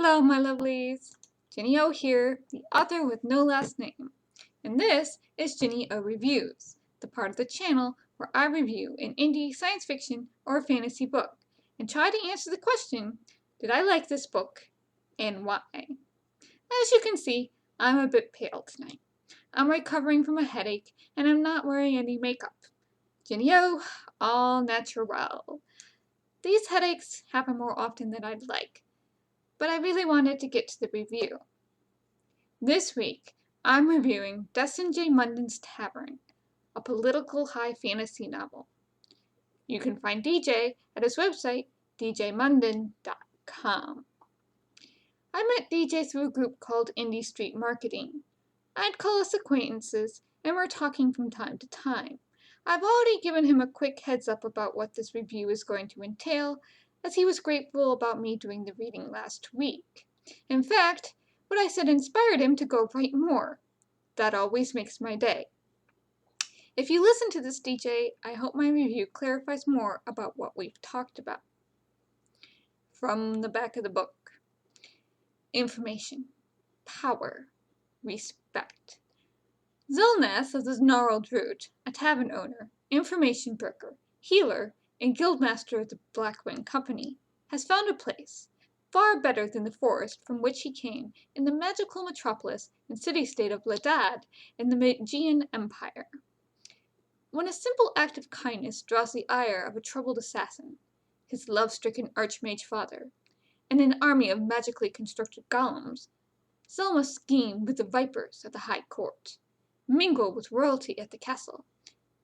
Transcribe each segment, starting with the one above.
Hello, my lovelies! Ginny O here, the author with no last name. And this is Ginny O Reviews, the part of the channel where I review an indie science fiction or fantasy book and try to answer the question, did I like this book and why? As you can see, I'm a bit pale tonight. I'm recovering from a headache and I'm not wearing any makeup. Ginny O, all natural. These headaches happen more often than I'd like, but I really wanted to get to the review. This week, I'm reviewing Deston J. Munden's Tavern, a political high fantasy novel. You can find DJ at his website, djmunden.com. I met DJ through a group called Indie Street Marketing. I'd call us acquaintances, and we're talking from time to time. I've already given him a quick heads up about what this review is going to entail, as he was grateful about me doing the reading last week. In fact, what I said inspired him to go write more. That always makes my day. If you listen to this, DJ, I hope my review clarifies more about what we've talked about. From the back of the book. Information. Power. Respect. Zilnath of the Gnarled Root, a tavern owner, information broker, healer, and guildmaster of the Blackwing Company, has found a place, far better than the forest from which he came, in the magical metropolis and city-state of Ladad in the Magian Empire. When a simple act of kindness draws the ire of a troubled assassin, his love-stricken archmage father, and an army of magically constructed golems, Zil must scheme with the vipers of the High Court, mingle with royalty at the castle,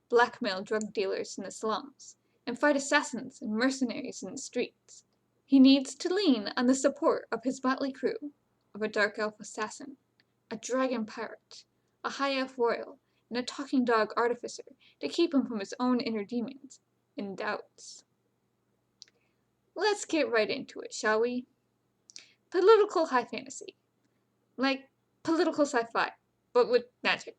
blackmail drug dealers in the slums, and fight assassins and mercenaries in the streets. He needs to lean on the support of his motley crew of a dark elf assassin, a dragon pirate, a high elf royal, and a talking dog artificer to keep him from his own inner demons and doubts. Let's get right into it, shall we? Political high fantasy. Like political sci-fi, but with magic.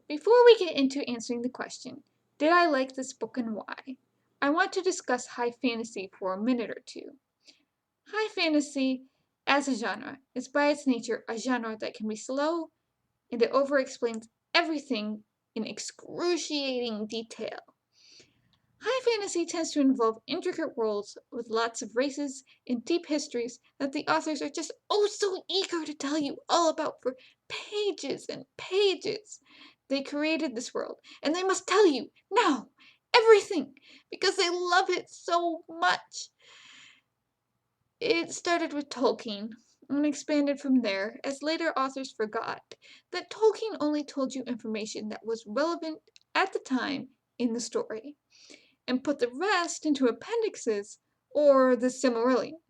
Before we get into answering the question, did I like this book and why? I want to discuss high fantasy for a minute or two. High fantasy, as a genre, is by its nature a genre that can be slow and it over-explains everything in excruciating detail. High fantasy tends to involve intricate worlds with lots of races and deep histories that the authors are just oh so eager to tell you all about for pages and pages. They created this world, and they must tell you now everything because they love it so much. It started with Tolkien and expanded from there as later authors forgot that Tolkien only told you information that was relevant at the time in the story, and put the rest into appendixes or the Silmarillion.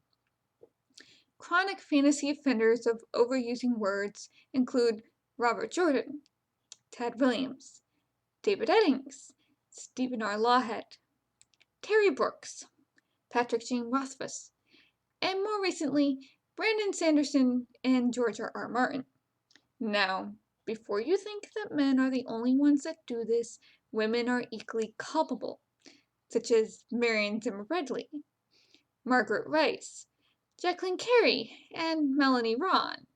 Chronic fantasy offenders of overusing words include Robert Jordan, Tad Williams, David Eddings, Stephen R. Lawhead, Terry Brooks, Patrick Jean Rothfuss, and more recently, Brandon Sanderson and George R. Martin. Now, before you think that men are the only ones that do this, women are equally culpable, such as Marion Zimmer Bradley, Margaret Rice, Jacqueline Carey, and Melanie Ron.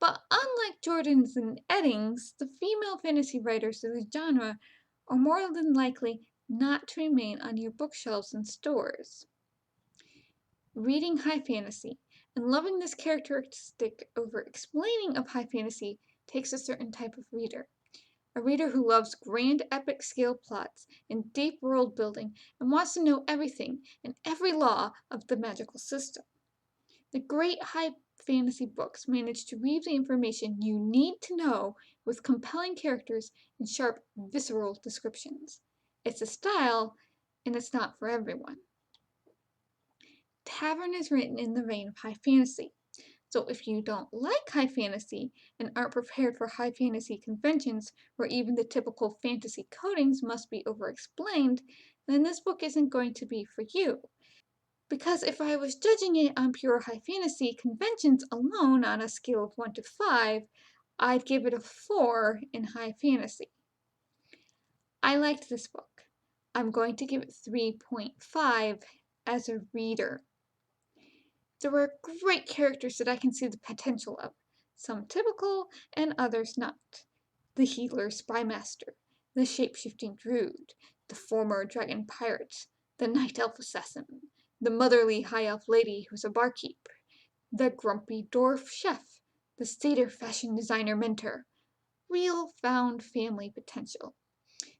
But unlike Jordan's and Eddings, the female fantasy writers of the genre are more than likely not to remain on your bookshelves and stores. Reading high fantasy and loving this characteristic over explaining of high fantasy takes a certain type of reader. A reader who loves grand epic scale plots and deep world building and wants to know everything and every law of the magical system. The great high fantasy books manage to weave the information you need to know with compelling characters and sharp, visceral descriptions. It's a style, and it's not for everyone. Tavern is written in the vein of high fantasy. So if you don't like high fantasy and aren't prepared for high fantasy conventions where even the typical fantasy codings must be over-explained, then this book isn't going to be for you. Because if I was judging it on pure high fantasy conventions alone on a scale of 1 to 5, I'd give it a 4 in high fantasy. I liked this book. I'm going to give it 3.5 as a reader. There were great characters that I can see the potential of, some typical and others not. The healer spymaster, the shape-shifting druid, the former dragon pirate, the night elf assassin, the motherly high elf lady who's a barkeep, the grumpy dwarf chef, the satyr fashion designer mentor. Real found family potential.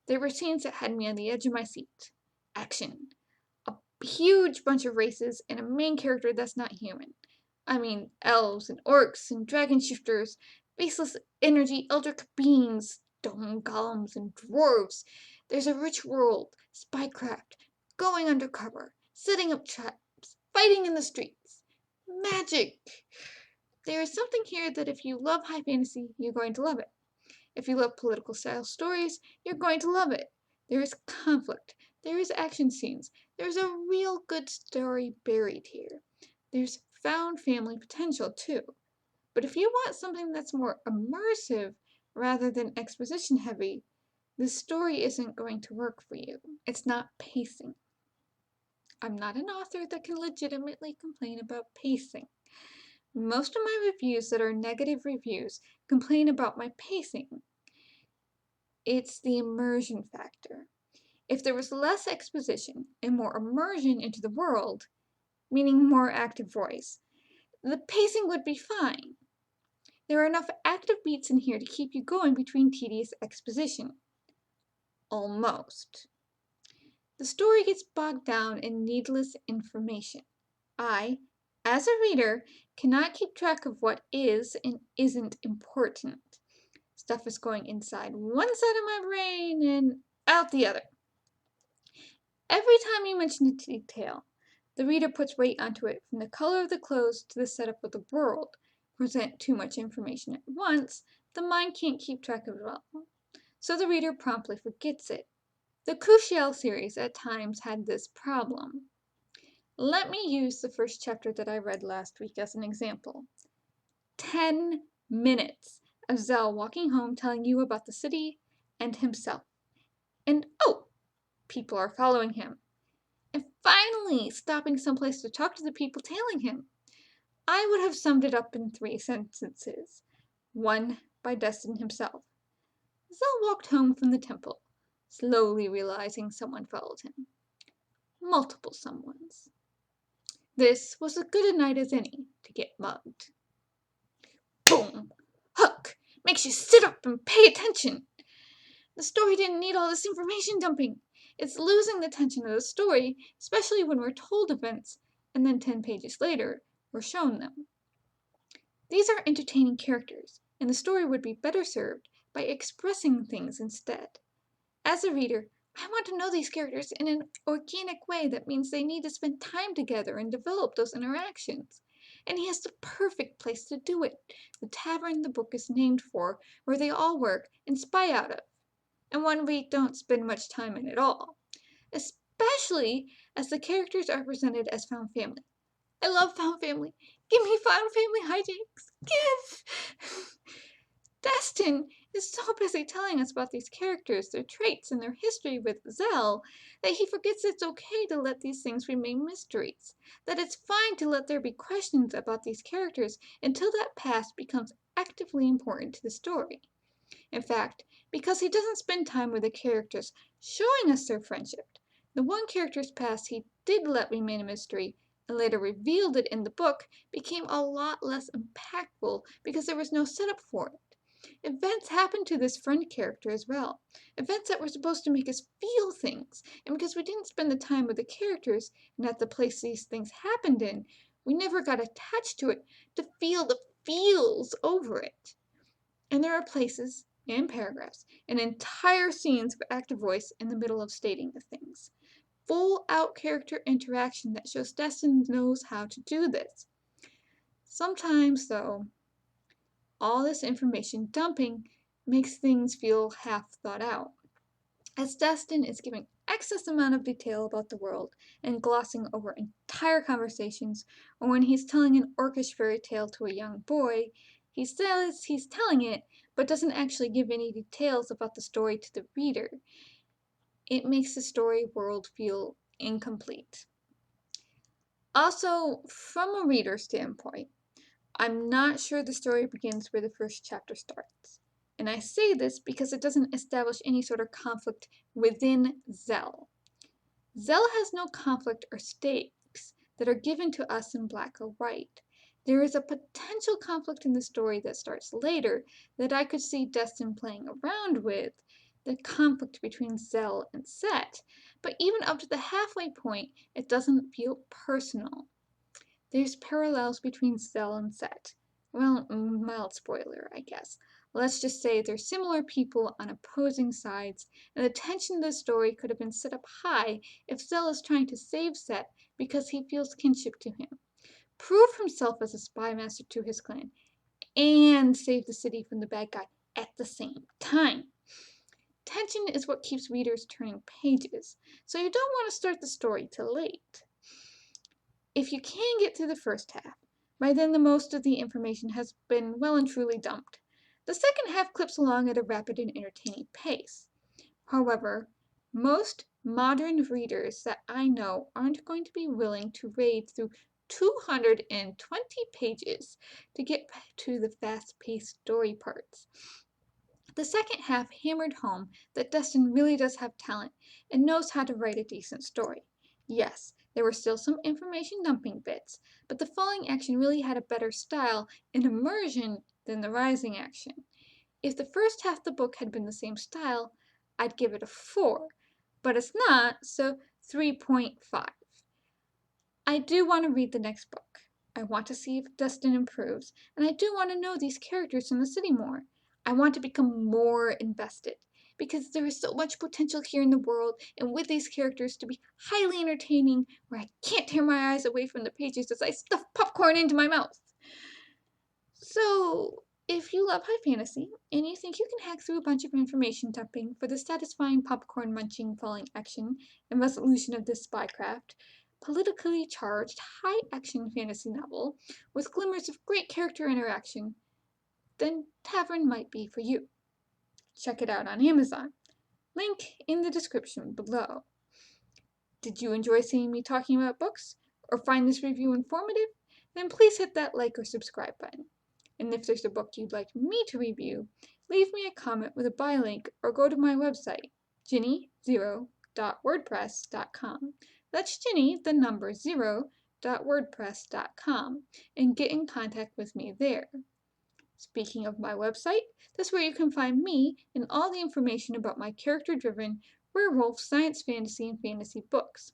There were scenes that had me on the edge of my seat. Action. A huge bunch of races and a main character that's not human. I mean, elves and orcs and dragon shifters, faceless energy eldritch beings, stone golems and dwarves. There's a rich world, spycraft, going undercover, setting up traps, fighting in the streets. Magic! There is something here that if you love high fantasy, you're going to love it. If you love political style stories, you're going to love it. There is conflict. There is action scenes. There's a real good story buried here. There's found family potential too. But if you want something that's more immersive rather than exposition heavy, the story isn't going to work for you. It's not pacing. I'm not an author that can legitimately complain about pacing. Most of my reviews that are negative reviews complain about my pacing. It's the immersion factor. If there was less exposition and more immersion into the world, meaning more active voice, the pacing would be fine. There are enough active beats in here to keep you going between tedious exposition. Almost. The story gets bogged down in needless information. I, as a reader, cannot keep track of what is and isn't important. Stuff is going inside one side of my brain and out the other. Every time you mention a detail, the reader puts weight onto it, from the color of the clothes to the setup of the world. Present too much information at once, the mind can't keep track of it all, so the reader promptly forgets it. The Crucial series at times had this problem. Let me use the first chapter that I read last week as an example. 10 minutes of Zell walking home telling you about the city and himself. And oh, people are following him. And finally stopping someplace to talk to the people tailing him. I would have summed it up in 3 sentences. One by Deston himself. Zell walked home from the temple, slowly realizing someone followed him. Multiple someones. This was as good a night as any to get mugged. Boom! Hook! Makes you sit up and pay attention! The story didn't need all this information dumping. It's losing the tension of the story, especially when we're told events, and then 10 pages later, we're shown them. These are entertaining characters, and the story would be better served by expressing things instead. As a reader, I want to know these characters in an organic way that means they need to spend time together and develop those interactions. And he has the perfect place to do it, the tavern the book is named for, where they all work and spy out of, and one we don't spend much time in at all, especially as the characters are presented as found family. I love found family. Give me found family hijinks. Give! Deston is so busy telling us about these characters, their traits, and their history with Zell, that he forgets it's okay to let these things remain mysteries, that it's fine to let there be questions about these characters until that past becomes actively important to the story. In fact, because he doesn't spend time with the characters showing us their friendship, the one character's past he did let remain a mystery and later revealed it in the book became a lot less impactful because there was no setup for it. Events happened to this friend character as well. Events that were supposed to make us feel things. And because we didn't spend the time with the characters and at the place these things happened in, we never got attached to it to feel the feels over it. And there are places and paragraphs and entire scenes of active voice in the middle of stating the things. Full out character interaction that shows Deston knows how to do this. Sometimes, though, all this information dumping makes things feel half thought out, as Deston is giving excess amount of detail about the world and glossing over entire conversations, or when he's telling an orcish fairy tale to a young boy, he says he's telling it, but doesn't actually give any details about the story to the reader. It makes the story world feel incomplete. Also, from a reader standpoint, I'm not sure the story begins where the first chapter starts. And I say this because it doesn't establish any sort of conflict within Zell. Zell has no conflict or stakes that are given to us in black or white. There is a potential conflict in the story that starts later that I could see Deston playing around with, the conflict between Zell and Set, but even up to the halfway point, it doesn't feel personal. There's parallels between Zell and Set. Well, mild spoiler, I guess. Let's just say they're similar people on opposing sides, and the tension of the story could have been set up high if Zell is trying to save Set because he feels kinship to him, prove himself as a spy master to his clan, and save the city from the bad guy at the same time. Tension is what keeps readers turning pages, so you don't want to start the story too late. If you can get through the first half, by then the most of the information has been well and truly dumped. The second half clips along at a rapid and entertaining pace. However, most modern readers that I know aren't going to be willing to wade through 220 pages to get to the fast-paced story parts. The second half hammered home that Deston really does have talent and knows how to write a decent story. Yes, there were still some information dumping bits, but the falling action really had a better style and immersion than the rising action. If the first half of the book had been the same style, I'd give it a 4, but it's not, so 3.5. I do want to read the next book. I want to see if Destin improves, and I do want to know these characters in the city more. I want to become more invested, because there is so much potential here in the world, and with these characters to be highly entertaining, where I can't tear my eyes away from the pages as I stuff popcorn into my mouth. So, if you love high fantasy, and you think you can hack through a bunch of information dumping for the satisfying popcorn munching falling action and resolution of this spycraft, politically charged, high action fantasy novel with glimmers of great character interaction, then Tavern might be for you. Check it out on Amazon. Link in the description below. Did you enjoy seeing me talking about books, or find this review informative? Then please hit that like or subscribe button. And if there's a book you'd like me to review, leave me a comment with a buy link or go to my website, ginny0.wordpress.com. That's Ginny, the number 0.wordpress.com, and get in contact with me there. Speaking of my website, that's where you can find me and all the information about my character-driven werewolf science fantasy and fantasy books.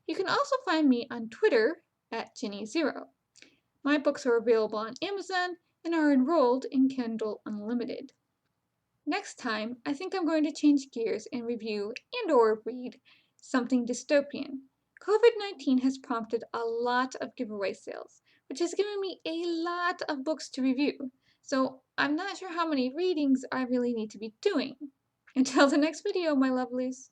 You can also find me on Twitter at Ginny0. My books are available on Amazon and are enrolled in Kindle Unlimited. Next time, I think I'm going to change gears and review and/or read something dystopian. COVID-19 has prompted a lot of giveaway sales, which has given me a lot of books to review, so I'm not sure how many readings I really need to be doing. Until the next video, my lovelies.